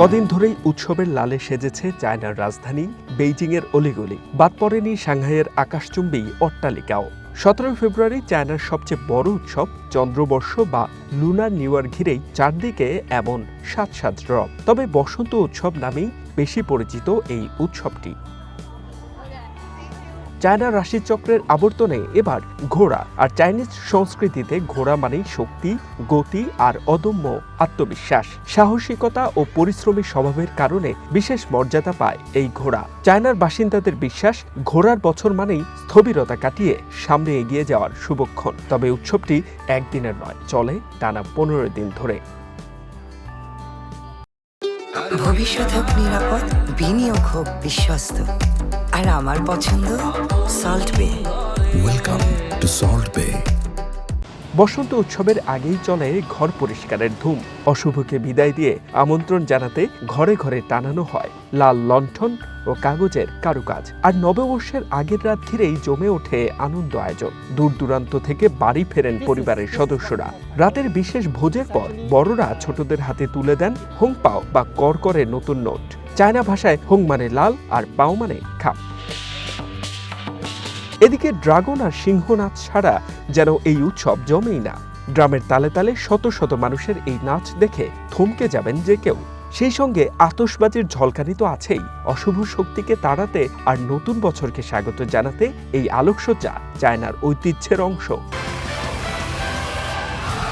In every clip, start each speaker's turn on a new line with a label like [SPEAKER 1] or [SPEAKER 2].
[SPEAKER 1] কদিন ধরেই উৎসবের লালে সেজেছে চায়নার রাজধানী বেইজিংয়ের অলিগলি। বাদ পড়েনি সাংহাইয়ের আকাশচুম্বী অট্টালিকাও। 17 ফেব্রুয়ারি চায়নার সবচেয়ে বড় উৎসব চন্দ্রবর্ষ বা লুনার নিউ ইয়ার ঘিরেই চারদিকে এমন সাত সাত রব। তবে বসন্ত উৎসব নামেই বেশি পরিচিত এই উৎসবটি। চায়না রাশিচক্রের আবর্তনে এবার ঘোড়া, আর চাইনিজ সংস্কৃতিতে ঘোড়া মানেই শক্তি, গতি আর অদম্য আত্মবিশ্বাস, সাহসিকতা ও পরিশ্রমী স্বভাবের কারণে বিশেষ মর্যাদা পায় এই ঘোড়া। চায়নার বাসিন্দাদের বিশ্বাস, ঘোড়ার বছর মানেই স্থবিরতা কাটিয়ে সামনে এগিয়ে যাওয়ার শুভক্ষণ। তবে উৎসবটি একদিনের নয়, চলে টানা 15 দিন ধরে।
[SPEAKER 2] ভবিষ্যৎ হোক নিরাপদ, বিনিয়োগ হোক বিশ্বস্ত, আর আমার পছন্দ সল্ট বে।
[SPEAKER 3] ওয়েলকাম টু সল্ট বে।
[SPEAKER 1] বসন্ত উৎসবের আগেই চলে ঘর পরিষ্কারের ধুম। অশুভকে বিদায় দিয়ে আমন্ত্রণ জানাতে ঘরে ঘরে টানানো হয় লাল লণ্ঠন ও কাগজের কারুকাজ। আর নববর্ষের আগের রাত ঘিরেই জমে ওঠে আনন্দ আয়োজন। দূর দূরান্ত থেকে বাড়ি ফেরেন পরিবারের সদস্যরা। রাতের বিশেষ ভোজের পর বড়রা ছোটদের হাতে তুলে দেন হোংপাও বা করকরে নতুন নোট। চায়না ভাষায় হোং মানে লাল আর পাও মানে খাপ। এদিকে ড্রাগন আর সিংহ নাচ ছাড়া যেন এই উৎসব জমেই না। ড্রামের তালে তালে শত শত মানুষের এই নাচ দেখে থমকে যাবেন যে কেউ। সেই সঙ্গে আতশবাজির ঝলকানি তো আছেই। অশুভ শক্তিকে তাড়াতে আর নতুন বছরকে স্বাগত জানাতে এই আলোকসজ্জা চায়নার ঐতিহ্যের অংশ।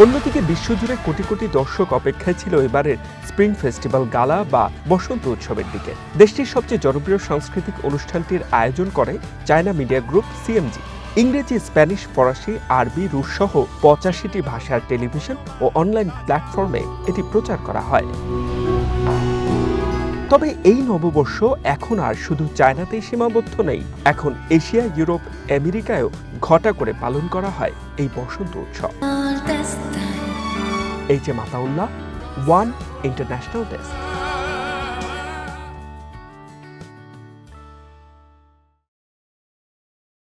[SPEAKER 1] অন্যদিকে বিশ্বজুড়ে কোটি কোটি দর্শক অপেক্ষায় ছিল এবারের স্প্রিং ফেস্টিভ্যাল গালা বা বসন্ত উৎসবের দিকে। দেশটির সবচেয়ে জনপ্রিয় সাংস্কৃতিক অনুষ্ঠানটির আয়োজন করে চায়না মিডিয়া গ্রুপ সিএমজি। ইংরেজি, স্প্যানিশ, ফরাসি, আরবি, রুশ সহ 85টি ভাষার টেলিভিশন ও অনলাইন প্ল্যাটফর্মে এটি প্রচার করা হয়। তবে এই নববর্ষ এখন আর শুধু চায়নাতেই সীমাবদ্ধ নেই। এখন এশিয়া, ইউরোপ, আমেরিকায়ও ঘটা করে পালন করা হয় এই বসন্ত উৎসব। H M Ataullah, one international desk.